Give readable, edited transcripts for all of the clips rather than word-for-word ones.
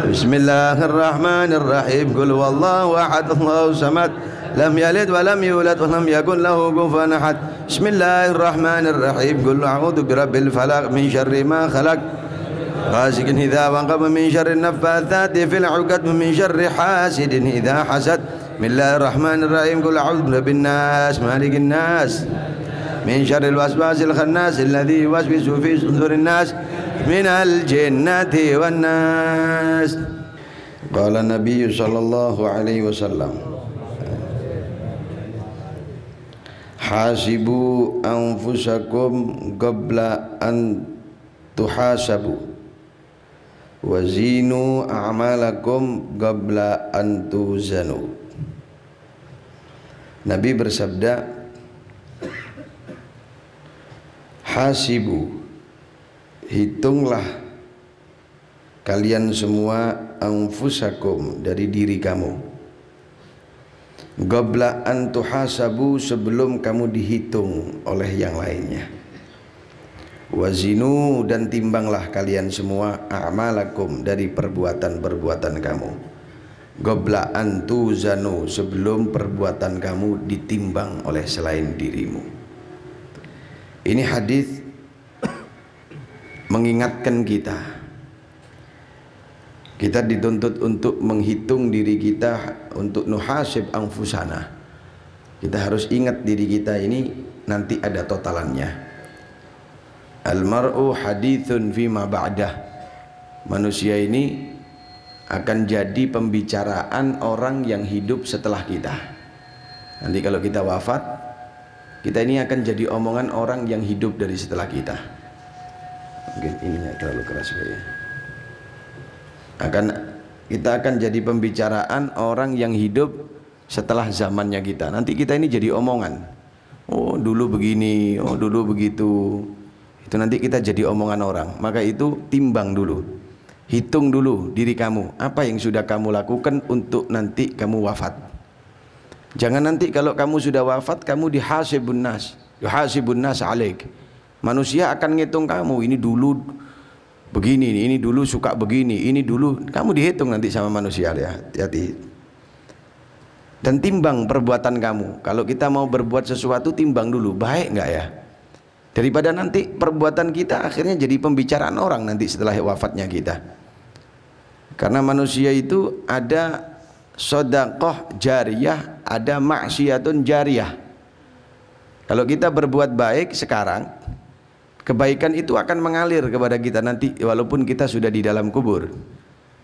Bismillahirrahmanirrahim. Qul huwallahu ahad, Allahu samad, lam yalid wa lam yulad wa lam yakul lahu kufuwan ahad. Bismillahirrahmanirrahim. Qul a'udzu birabbil falaq min syarri ma khalaq, ghasiqin idza waqab, min syarri naffatsati fil 'uqad, min syarri hasidin idza hasad. Bismillahirrahmanirrahim. Qul a'udzu birabbin nas, malikin nas, min syarril waswasil khannas alladzi yuwaswisu fi sudurin nas minal jinnati wan nas. Qala Nabi sallallahu alaihi wasallam, hasibu anfusakum qabla an tuhasabu wazinu a'malakum qabla an tuzanu. Nabi bersabda, hasibu, hitunglah kalian semua, anfusakum, dari diri kamu, qabla an tuhasabu, sebelum kamu dihitung oleh yang lainnya, wazinu, dan timbanglah kalian semua, a'malakum, dari perbuatan-perbuatan kamu, qabla an tuzanu, sebelum perbuatan kamu ditimbang oleh selain dirimu. Ini hadis mengingatkan kita dituntut untuk menghitung diri kita, untuk nuhasib anfusana. Kita harus ingat diri kita ini nanti ada totalannya. Al-mar'u hadithun fima ba'dah. Manusia ini akan jadi pembicaraan orang yang hidup setelah kita. Nanti kalau kita wafat, kita ini akan jadi omongan orang yang hidup dari setelah kita. Mungkin ininya terlalu keras kayaknya. Kita akan jadi pembicaraan orang yang hidup setelah zamannya kita. Nanti kita ini jadi omongan. Oh dulu begini, oh dulu begitu. Itu nanti kita jadi omongan orang. Maka itu timbang dulu, hitung dulu diri kamu, apa yang sudah kamu lakukan untuk nanti kamu wafat. Jangan nanti kalau kamu sudah wafat, kamu dihasibun nas, yuhasibun nas alaik. Manusia akan ngitung kamu, ini dulu begini, ini dulu suka begini, ini dulu. Kamu dihitung nanti sama manusia ya, hati-hati. Dan timbang perbuatan kamu. Kalau kita mau berbuat sesuatu, timbang dulu, baik nggak ya? Daripada nanti perbuatan kita akhirnya jadi pembicaraan orang nanti setelah wafatnya kita. Karena manusia itu ada sedekah jariyah, ada maksiatun jariyah. Kalau kita berbuat baik sekarang, kebaikan itu akan mengalir kepada kita nanti walaupun kita sudah di dalam kubur.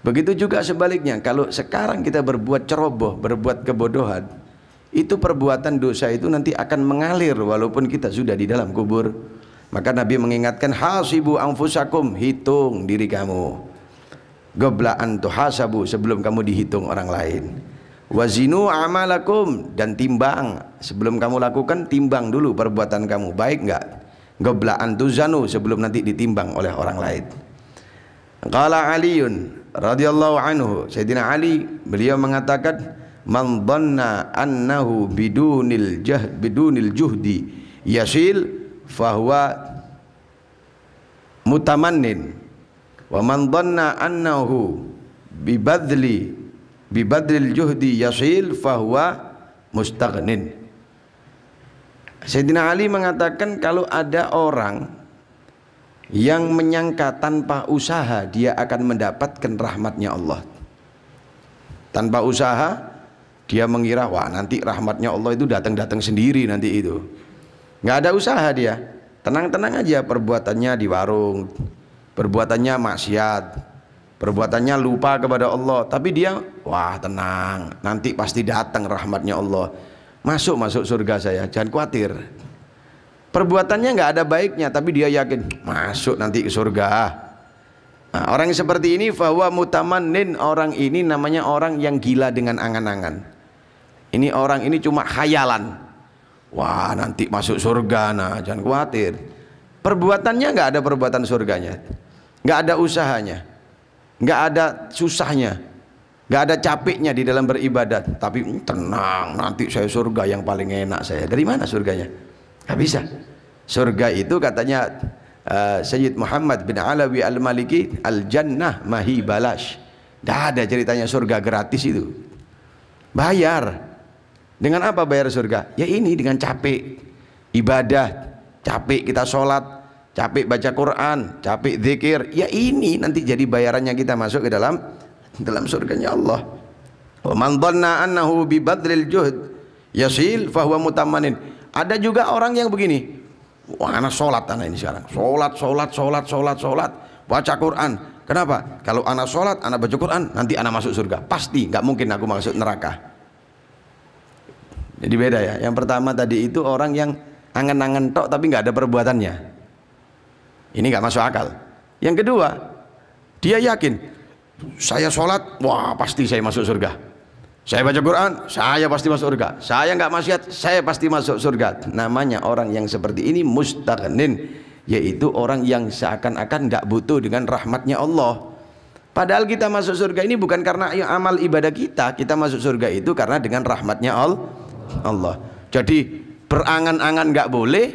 Begitu juga sebaliknya, kalau sekarang kita berbuat ceroboh, berbuat kebodohan, itu perbuatan dosa itu nanti akan mengalir walaupun kita sudah di dalam kubur. Maka Nabi mengingatkan, hasibu anfusakum, hitung diri kamu, qabla an tuhasabu, sebelum kamu dihitung orang lain, wazinu amalakum, dan timbang, sebelum kamu lakukan timbang dulu perbuatan kamu, baik enggak, qabla an tuzanu, sebelum nanti ditimbang oleh orang lain. Qala Aliun radhiyallahu anhu, Sayyidina Ali beliau mengatakan, man dhanna annahu bidunil juhdi yasil fahuwa mutamannin, wa man dhanna annahu bibadlil juhdi yasil fahuwa mustaghnin. Sayyidina Ali mengatakan, kalau ada orang yang menyangka tanpa usaha dia akan mendapatkan rahmatnya Allah, tanpa usaha dia mengira, wah nanti rahmatnya Allah itu datang-datang sendiri nanti itu. Nggak ada usaha dia, tenang-tenang aja perbuatannya di warung, perbuatannya maksiat, perbuatannya lupa kepada Allah, tapi dia, wah tenang, nanti pasti datang rahmatnya Allah, masuk surga saya, jangan khawatir. Perbuatannya nggak ada baiknya, tapi dia yakin masuk nanti ke surga. Nah, orang seperti ini fahuwa mutamannin, orang ini namanya orang yang gila dengan angan-angan. Ini orang ini cuma khayalan, wah nanti masuk surga. Nah jangan khawatir, perbuatannya nggak ada perbuatan surganya, nggak ada usahanya, nggak ada susahnya, nggak ada capeknya di dalam beribadat, tapi tenang nanti saya surga yang paling enak saya. Dari mana surganya? Nggak bisa. Surga itu katanya Sayyid Muhammad bin Alawi al-Maliki, al-jannah mahi balash. Tidak ada ceritanya surga gratis itu. Bayar. Dengan apa bayar surga? Ya ini dengan capek ibadah, capek kita sholat, capek baca Quran, capek zikir. Ya ini nanti jadi bayarannya kita masuk ke dalam surganya Allah. Wa man dhanna annahu bi badril juhd yasil fahuwa mutammanin. Ada juga orang yang begini. Wah, anak sholat anak ini sekarang. Sholat, baca Quran. Kenapa? Kalau anak sholat, anak baca Quran, nanti anak masuk surga. Pasti, nggak mungkin aku masuk neraka. Jadi beda ya. Yang pertama tadi itu orang yang angen-angen tok tapi nggak ada perbuatannya. Ini nggak masuk akal. Yang kedua, dia yakin saya sholat, wah pasti saya masuk surga. Saya baca Quran, saya pasti masuk surga. Saya nggak maksiat, saya pasti masuk surga. Namanya orang yang seperti ini mustaghnin, yaitu orang yang seakan-akan nggak butuh dengan rahmatnya Allah. Padahal kita masuk surga ini bukan karena amal ibadah kita masuk surga itu karena dengan rahmatnya Allah. Jadi berangan-angan nggak boleh,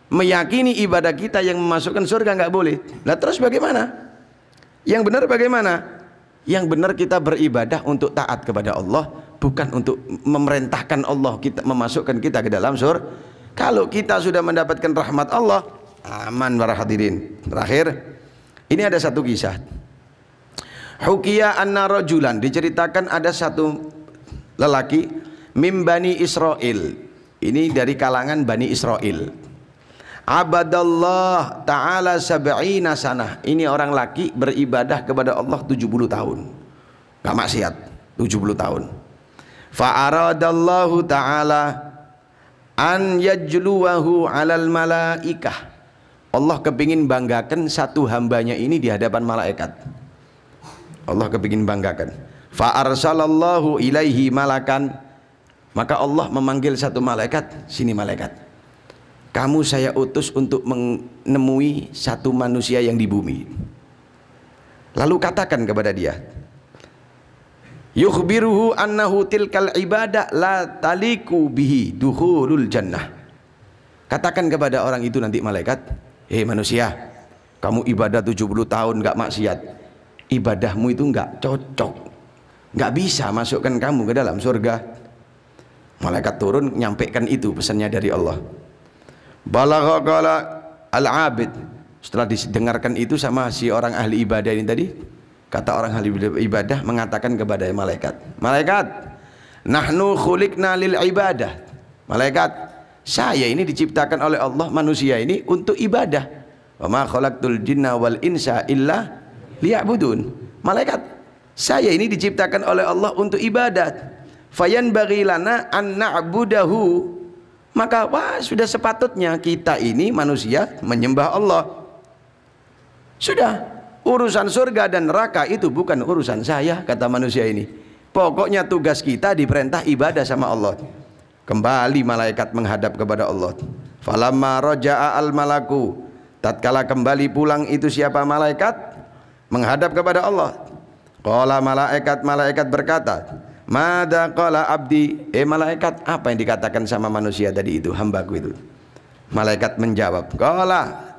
meyakini ibadah kita yang memasukkan surga nggak boleh. Nah terus bagaimana? Yang benar bagaimana? Yang benar kita beribadah untuk taat kepada Allah, bukan untuk memerintahkan Allah kita memasukkan kita ke dalam surga. Kalau kita sudah mendapatkan rahmat Allah, aman para hadirin. Terakhir, ini ada satu kisah. Hukiya anna rajulan, diceritakan ada satu lelaki mim Bani Israel. Ini dari kalangan Bani Israel. Abadallah ta'ala sab'ina sanah. Ini orang laki beribadah kepada Allah 70 tahun. Gak maksiat, 70 tahun. Fa'aradallahu ta'ala an yajluwahu alal malaikah. Allah kepingin banggakan satu hambanya ini di hadapan malaikat. Allah kepingin banggakan. Fa'arsalallahu ilaihi malakan. Maka Allah memanggil satu malaikat. Sini malaikat, kamu saya utus untuk menemui satu manusia yang di bumi. Lalu katakan kepada dia, yukhbiruhu annahu tilkal ibadah la taliku bihi dukhulul jannah. Katakan kepada orang itu nanti malaikat, hei manusia, kamu ibadah 70 tahun gak maksiat, ibadahmu itu gak cocok, gak bisa masukkan kamu ke dalam surga. Malaikat turun nyampaikan itu pesannya dari Allah. Balagha qala al-abid. Setelah didengarkan itu sama si orang ahli ibadah ini tadi, kata orang ahli ibadah mengatakan kepada malaikat, malaikat, nahnu khuliqna lil ibadah. Malaikat, saya ini diciptakan oleh Allah, manusia ini untuk ibadah. Wa ma khalaqtul jinna wal insa illa liya'budun. Malaikat, saya ini diciptakan oleh Allah untuk ibadat. Fayanbaghi lana an na'budahu. Maka wah, sudah sepatutnya kita ini manusia menyembah Allah. Sudah, urusan surga dan neraka itu bukan urusan saya, kata manusia ini. Pokoknya tugas kita diperintah ibadah sama Allah. Kembali malaikat menghadap kepada Allah. Falamma raja'a al malaku, tatkala kembali pulang itu siapa malaikat menghadap kepada Allah. Qala malaikat berkata, mada qala abdi, malaikat, apa yang dikatakan sama manusia tadi itu, hambaku itu? Malaikat menjawab, qala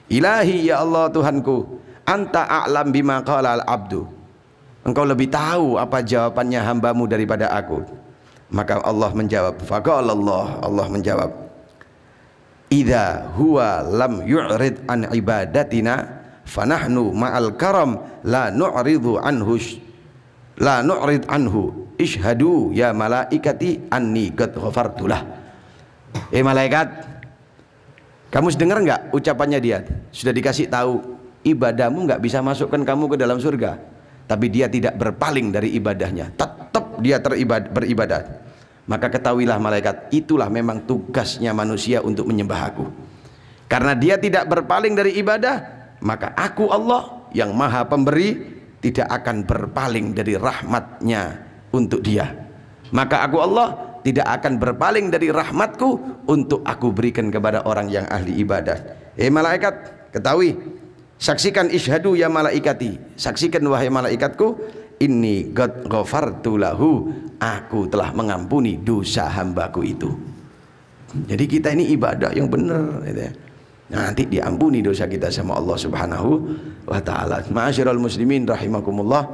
ilahi ya Allah Tuhanku, anta a'lam bima qala al abdu. Engkau lebih tahu apa jawabannya hambamu daripada aku. Maka Allah menjawab, faqala Allah menjawab, idza huwa lam yu'rid an ibadatina fanahnu ma'al karam la nu'ridu anhu ishhadu ya malaikati anni qad ghafartulah. Malaikat, kamu dengar enggak ucapannya dia? Sudah dikasih tahu ibadahmu enggak bisa masukkan kamu ke dalam surga, tapi dia tidak berpaling dari ibadahnya, tetap dia beribadah. Maka ketahuilah malaikat, itulah memang tugasnya manusia untuk menyembah aku. Karena dia tidak berpaling dari ibadah, maka aku Allah yang maha pemberi tidak akan berpaling dari rahmatnya untuk dia. Maka aku Allah tidak akan berpaling dari rahmatku untuk aku berikan kepada orang yang ahli ibadah. Malaikat, ketahui, saksikan, ishadu ya malaikati, saksikan wahai malaikatku, inni qad ghafartu lahu, aku telah mengampuni dosa hambaku itu. Jadi kita ini ibadah yang benar gitu ya. Nanti diampuni dosa kita sama Allah Subhanahu wa taala. Ma'asyiral muslimin rahimakumullah.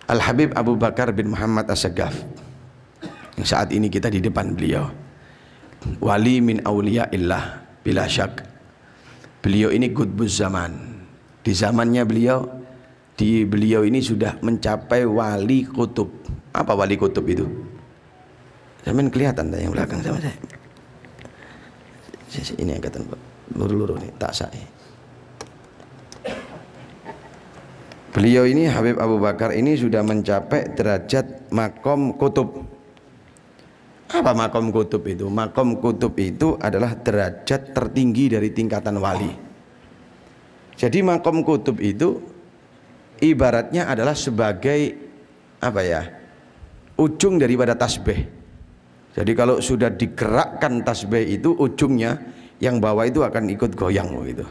Al-Habib Abu Bakar bin Muhammad As-Saggaf, yang saat ini kita di depan beliau, wali min auliyaillah bila syak. Beliau ini qutbuz zaman. Di zamannya beliau ini sudah mencapai wali kutub. Apa wali kutub itu? Zaman kelihatan tak yang belakang sama saya. Ini angkatan luru-luru nih, tak saya. Beliau ini Habib Abu Bakar ini sudah mencapai derajat makom kutub. Apa makom kutub itu? Makom kutub itu adalah derajat tertinggi dari tingkatan wali. Jadi makom kutub itu ibaratnya adalah sebagai apa ya? Ujung daripada tasbih. Jadi kalau sudah digerakkan tasbih itu, ujungnya yang bawah itu akan ikut goyang gitu.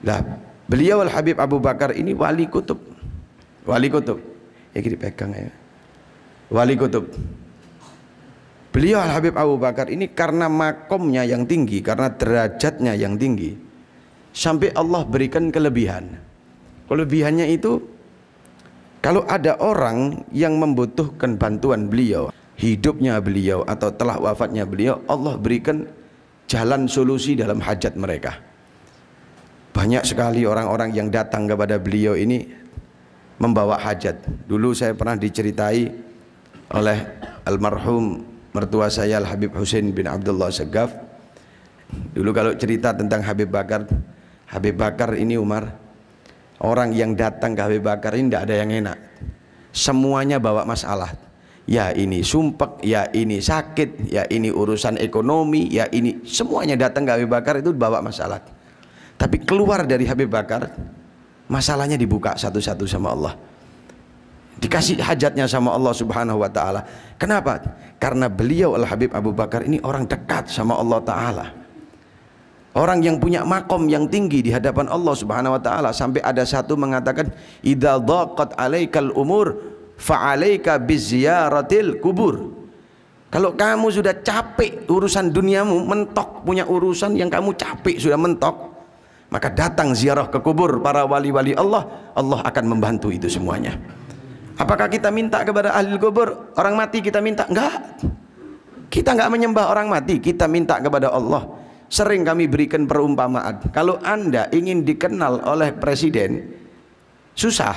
Nah, beliau Al-Habib Abu Bakar ini wali kutub. Wali kutub. Ya dipegang ya. Wali kutub. Beliau Al-Habib Abu Bakar ini karena makomnya yang tinggi, karena derajatnya yang tinggi, sampai Allah berikan kelebihan. Kelebihannya itu, kalau ada orang yang membutuhkan bantuan beliau, hidupnya beliau atau telah wafatnya beliau, Allah berikan jalan solusi dalam hajat mereka. Banyak sekali orang-orang yang datang kepada beliau ini membawa hajat. Dulu saya pernah diceritai oleh almarhum mertua saya Al-Habib Husain bin Abdullah Saggaf. Dulu kalau cerita tentang Habib Bakar ini Umar, orang yang datang ke Habib Bakar ini tidak ada yang enak. Semuanya bawa masalah. Ya ini sumpek, ya ini sakit, ya ini urusan ekonomi, ya ini semuanya datang ke Habib Bakar itu bawa masalah. Tapi keluar dari Habib Bakar, masalahnya dibuka satu-satu sama Allah. Dikasih hajatnya sama Allah Subhanahu wa ta'ala. Kenapa? Karena beliau Al-Habib Abu Bakar ini orang dekat sama Allah ta'ala, orang yang punya makom yang tinggi di hadapan Allah Subhanahu wa ta'ala. Sampai ada satu mengatakan, idza dhaqat alaikal umur fa'alaika biziyaratil kubur. Kalau kamu sudah capek urusan duniamu, mentok, punya urusan yang kamu capek sudah mentok, maka datang ziarah ke kubur para wali-wali Allah. Allah akan membantu itu semuanya. Apakah kita minta kepada ahli kubur? Orang mati kita minta? Enggak. Kita enggak menyembah orang mati, kita minta kepada Allah. Sering kami berikan perumpamaan, kalau Anda ingin dikenal oleh presiden, susah.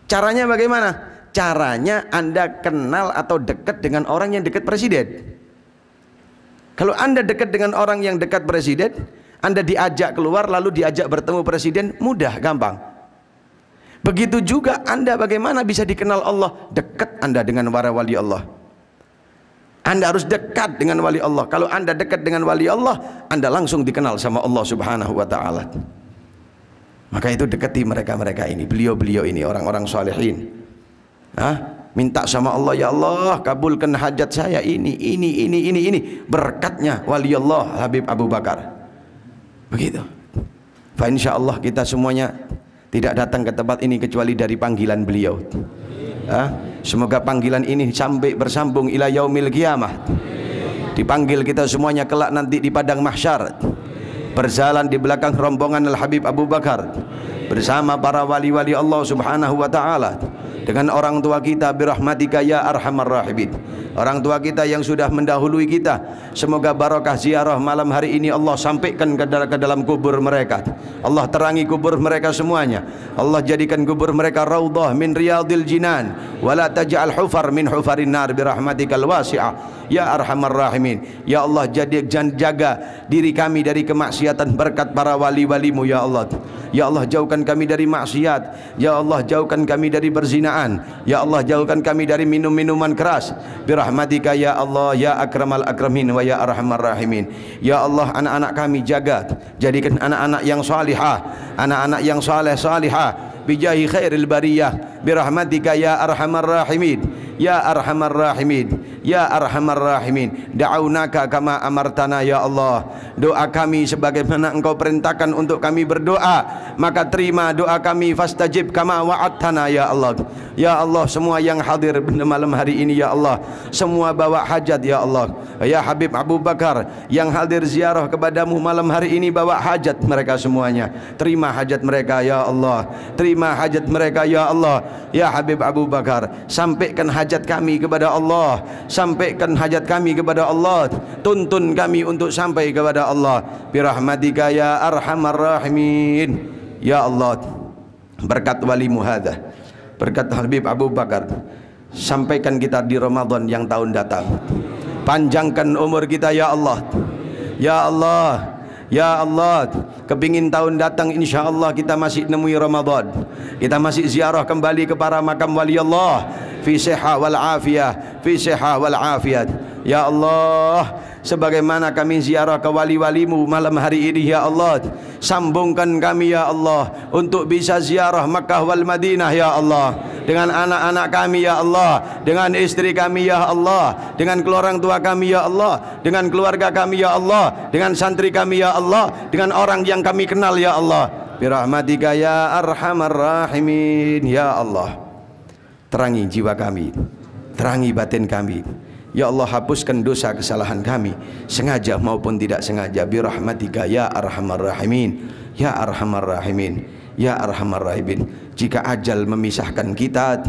Caranya bagaimana? Caranya Anda kenal atau dekat dengan orang yang dekat presiden. Kalau Anda dekat dengan orang yang dekat presiden, Anda diajak keluar lalu diajak bertemu presiden, mudah, gampang. Begitu juga Anda bagaimana bisa dikenal Allah? Dekat Anda dengan para wali Allah. Anda harus dekat dengan wali Allah. Kalau Anda dekat dengan wali Allah, Anda langsung dikenal sama Allah Subhanahu wa ta'ala. Maka itu dekati mereka-mereka ini, beliau-beliau ini, orang-orang salihin. Minta sama Allah, ya Allah kabulkan hajat saya ini. Berkatnya wali Allah Habib Abu Bakar. Begitu. Fa insyaallah kita semuanya tidak datang ke tempat ini kecuali dari panggilan beliau. Semoga panggilan ini sampai bersambung ila yaumil qiyamah. Dipanggil kita semuanya kelak nanti di padang mahsyar, berjalan di belakang rombongan Al-Habib Abu Bakar bersama para wali-wali Allah Subhanahu wa ta'ala, dengan orang tua kita birahmatika ya arhamar rahimin, orang tua kita yang sudah mendahului kita. Semoga barokah ziarah malam hari ini Allah sampaikan ke dalam kubur mereka. Allah terangi kubur mereka semuanya. Allah jadikan kubur mereka raudhah min riyadil jinan, wala taj'al hufar min hufarin nar birahmatikal wasi'ah ya arhamar rahimin. Ya Allah, jaga diri kami dari kemaksiatan berkat para wali-walimu ya Allah. Ya Allah, jauhkan kami dari maksiat. Ya Allah, jauhkan kami dari berzinaan. Ya Allah, jauhkan kami dari minum-minuman keras birahmatika ya Allah ya akramal akramin wa ya arhamar rahimin. Ya Allah, anak-anak kami jaga, jadikan anak-anak yang salihah, anak-anak yang saleh salihah bijahi khairil bariyah birahmatika ya arhamar rahimin ya arhamar rahimin. ya arhamar rahimin. Da'aunaka kama amartana ya Allah. Doa kami sebagaimana Engkau perintahkan untuk kami berdoa, maka terima doa kami. Fastajib kama wa'adtana ya Allah. Ya Allah, semua yang hadir pada malam hari ini ya Allah, semua bawa hajat ya Allah. Ya Habib Abu Bakar yang hadir ziarah kepadamu malam hari ini, bawa hajat mereka semuanya. Terima hajat mereka ya Allah. Terima hajat mereka ya Allah. Ya Habib Abu Bakar, sampaikan hajat kami kepada Allah. Sampaikan hajat kami kepada Allah. Tuntun kami untuk sampai kepada Allah. Birahmatika ya arhamar rahimin. Ya Allah, berkat walimu hadza, berkat Habib Abu Bakar, sampaikan kita di Ramadan yang tahun datang. Panjangkan umur kita ya Allah. Ya Allah, ya Allah, kepingin tahun datang insya Allah kita masih nemui Ramadan, kita masih ziarah kembali ke para makam wali Allah fi sihah wal afiyah, fi sihah wal afiyat. Ya Allah, sebagaimana kami ziarah ke wali-walimu malam hari ini ya Allah, sambungkan kami ya Allah untuk bisa ziarah Makkah wal Madinah ya Allah, dengan anak-anak kami ya Allah, dengan istri kami ya Allah, dengan keluarga tua kami ya Allah, dengan keluarga kami ya Allah, dengan santri kami ya Allah, dengan orang yang kami kenal ya Allah. Birahmatika ya arhamar rahimin. Ya Allah, terangi jiwa kami, terangi batin kami. Ya Allah, hapuskan dosa kesalahan kami, sengaja maupun tidak sengaja. Birahmatika ya arhamar rahimin. Ya arhamar rahimin, ya arhamar rahimin. Jika ajal memisahkan kita,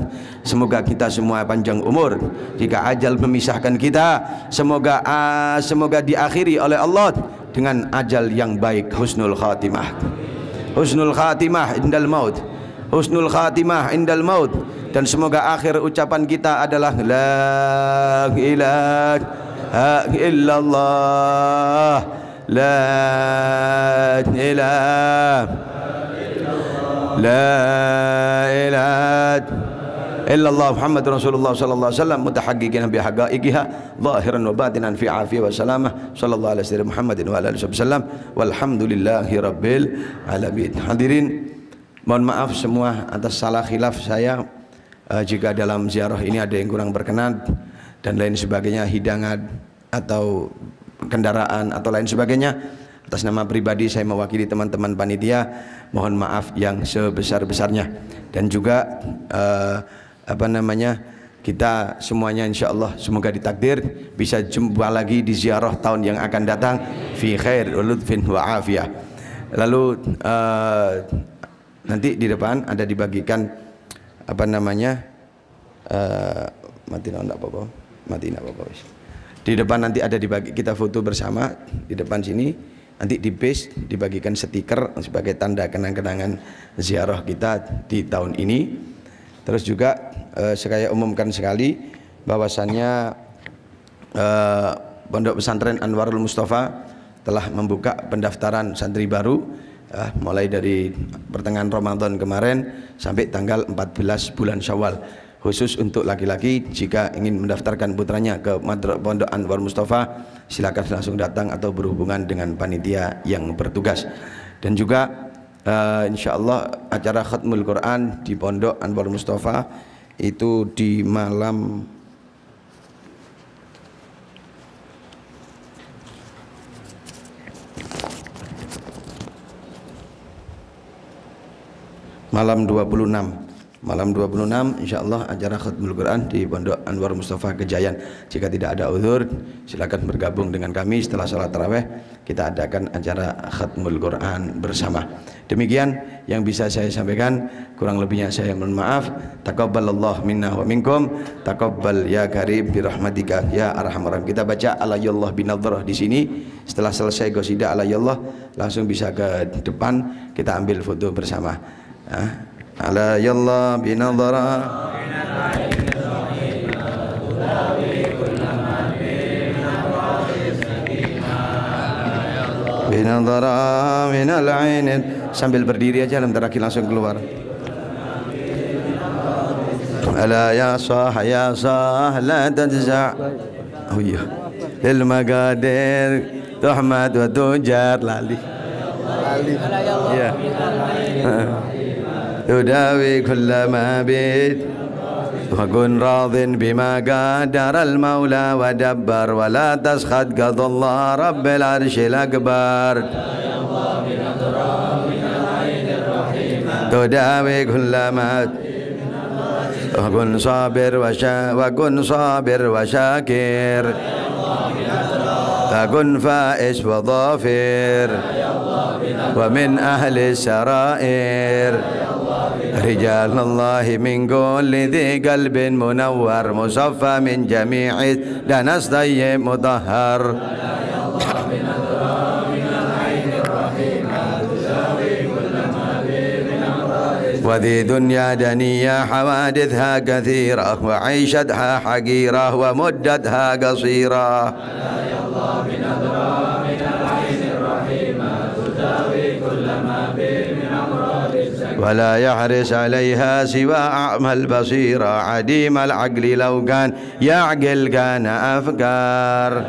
semoga kita semua panjang umur. Jika ajal memisahkan kita, semoga diakhiri oleh Allah dengan ajal yang baik. Husnul khatimah, husnul khatimah indal maut, husnul khatimah indal maut. Dan semoga akhir ucapan kita adalah la ilaha illallah, la ilaha illallah Muhammad Rasulullah sallallahu alaihi wasallam, mutahaqqiqin bi haqaiqiha zahiran wa batinan fi afiyah wa salamah. Sallallahu alaihi wasallam Muhammadin wa alihi wasallam, walhamdulillahi rabbil alamin. Hadirin, mohon maaf semua atas salah khilaf saya. Jika dalam ziarah ini ada yang kurang berkenan dan lain sebagainya, hidangan atau kendaraan atau lain sebagainya, atas nama pribadi saya mewakili teman-teman panitia, mohon maaf yang sebesar-besarnya. Dan juga kita semuanya insya Allah semoga ditakdir bisa jumpa lagi di ziarah tahun yang akan datang fi khair wa lutfin wa afiyah. Lalu nanti di depan ada dibagikan di depan nanti ada dibagi, kita foto bersama di depan sini. Nanti di base dibagikan stiker sebagai tanda kenang-kenangan ziarah kita di tahun ini. Terus juga saya umumkan sekali bahwasannya Pondok Pesantren Anwarul Mustafa telah membuka pendaftaran santri baru mulai dari pertengahan Ramadan kemarin sampai tanggal 14 bulan Syawal. Khusus untuk laki-laki, jika ingin mendaftarkan putranya ke Pondok Anwar Mustafa, silakan langsung datang atau berhubungan dengan panitia yang bertugas. Dan juga insya Allah acara Khatmul Quran di Pondok Anwar Mustafa itu di malam malam 26 insyaallah acara Khatmul Quran di Pondok Anwar Mustafa Kejayan. Jika tidak ada uzur, silakan bergabung dengan kami setelah salat tarawih, kita adakan acara Khatmul Quran bersama. Demikian yang bisa saya sampaikan, kurang lebihnya saya mohon maaf. Taqabbalallahu minna wa minkum, taqabbal ya karim birahmatika ya arhamar rahim. Kita baca alayallah binadhrah di sini. Setelah selesai qasidah alayallah, langsung bisa ke depan kita ambil foto bersama. Ala yallah binadhara binadhara minal ainin, sambil berdiri aja sebentar lagi langsung keluar. Ala ya sah la tajza', oh iya, lil magadir tuhmad wa tujar, lali ya tudawi kulla ma bid وكن راض بما قدر المولى ودبر ولا تسخط قضى الله رب العرش الأكبر تداوي كل ما وكن صابر وشاكر فكن فائز وظافر ومن أهل السرائر رجال الله من كل ذي قلب منور مصفى من جميع دنس طيب مطهر وذي دنيا دنيا حوادثها كثيرة وعيشتها حقيرة ومدتها قصيرة ولا يحرص عليها سوى أعمى البصيرة عديم العقل لو كان يعقل كان أفكار